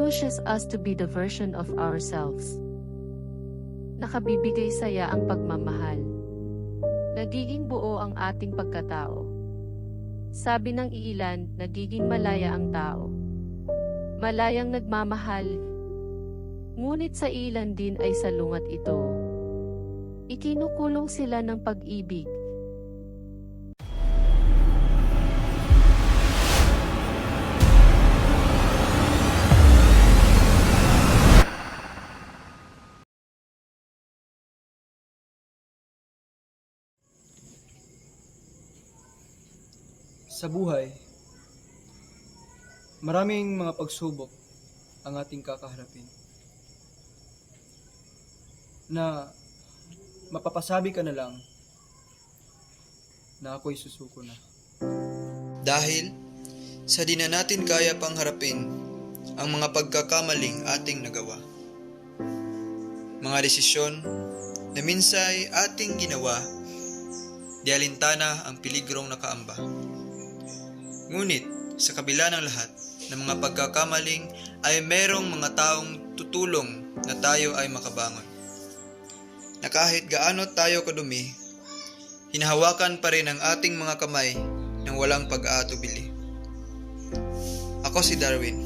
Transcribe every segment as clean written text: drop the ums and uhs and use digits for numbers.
pushes us to be the version of ourselves. Nakabibigay saya ang pagmamahal. Nagiging buo ang ating pagkatao. Sabi ng iilan, nagiging malaya ang tao. Malayang nagmamahal, ngunit sa ilan din ay salungat ito. Ikinukulong sila ng pag-ibig. Sa buhay, maraming mga pagsubok ang ating kakaharapin na mapapasabi ka na lang na ako'y susuko na. Dahil sa di na natin kaya pang harapin ang mga pagkakamaling ating nagawa. Mga desisyon na minsay ating ginawa, di alintana ang peligrong nakaamba. Ngunit sa kabila ng lahat ng mga pagkakamaling ay merong mga taong tutulong na tayo ay makabangon. Na kahit gaano tayo kadumi, hinahawakan pa rin ang ating mga kamay ng walang pag-aatubili. Ako si Darwin,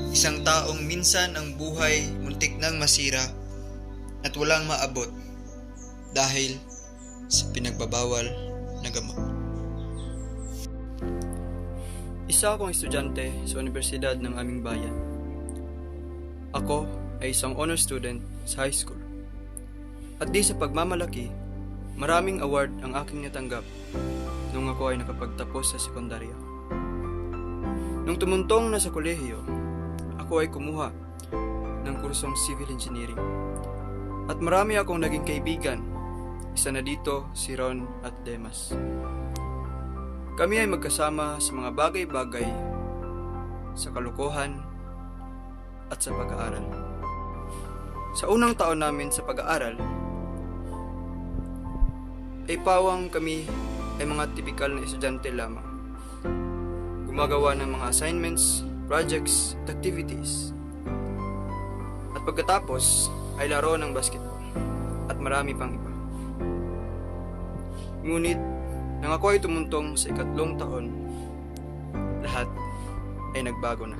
isang taong minsan ang buhay muntik nang masira at walang maabot dahil sa pinagbabawal na gamot. Isa akong estudyante sa universidad ng aming bayan. Ako ay isang honor student sa high school. At di sa pagmamalaki, maraming award ang aking natanggap nung ako ay nakapagtapos sa sekundarya. Nung tumuntong na sa kolehiyo, ako ay kumuha ng kursong civil engineering. At marami akong naging kaibigan, isa na dito si Ron at Demas. Kami ay magkasama sa mga bagay-bagay, sa kalokohan at sa pag-aaral. Sa unang taon namin sa pag-aaral, ay pawang kami ay mga tipikal na estudyante lamang. Gumagawa ng mga assignments, projects, at activities. At pagkatapos ay laro ng basketball at marami pang iba. Ngunit nang ako ay tumuntong sa 3 taon, lahat ay nagbago na.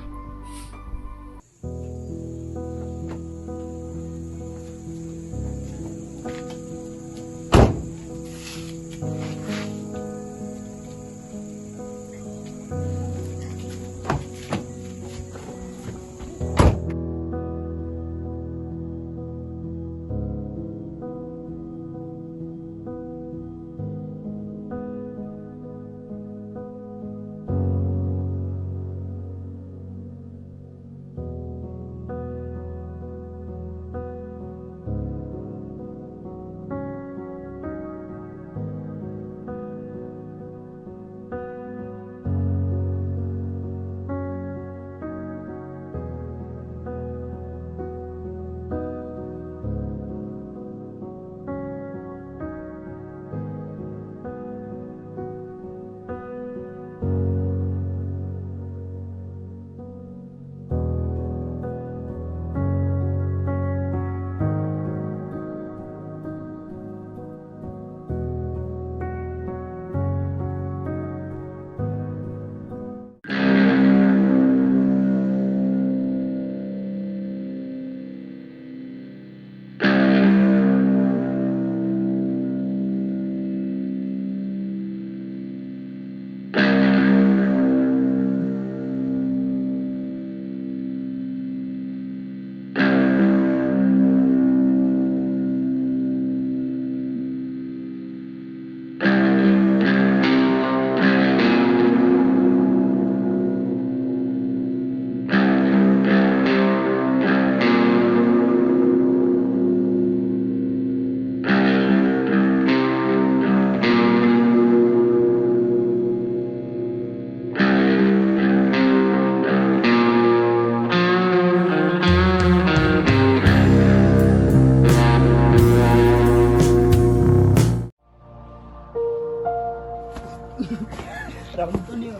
Ramdon yun.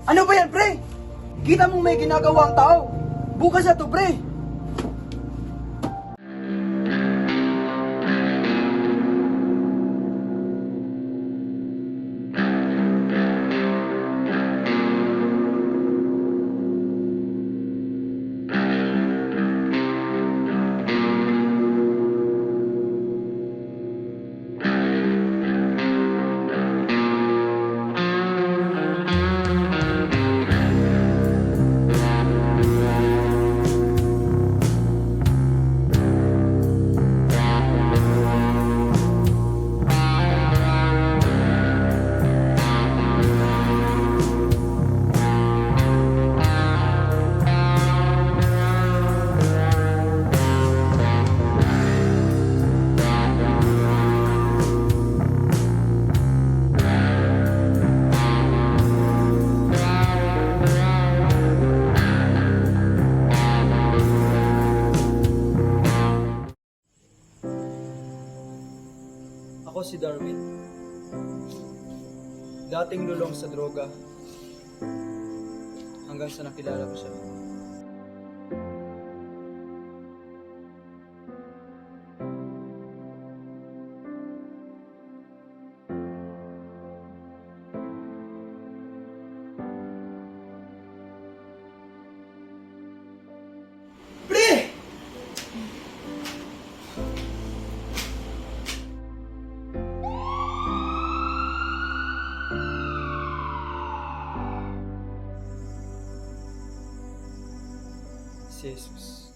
Ano ba yan, pre? Kita mong may ginagawa ang tao. Bukas na to, pre. Ako si Darwin. Dating lulong sa droga hanggang sa nakilala ko siya. Pre! Si Jesus.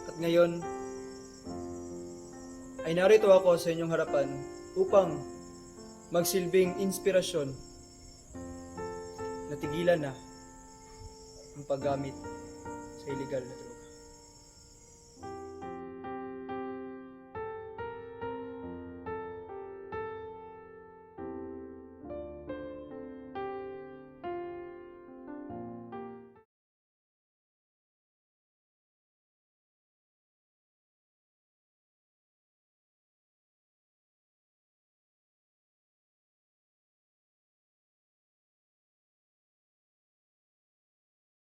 At ngayon, ay narito ako sa inyong harapan upang magsilbing inspirasyon na tigilan na ang paggamit sa illegal na droga.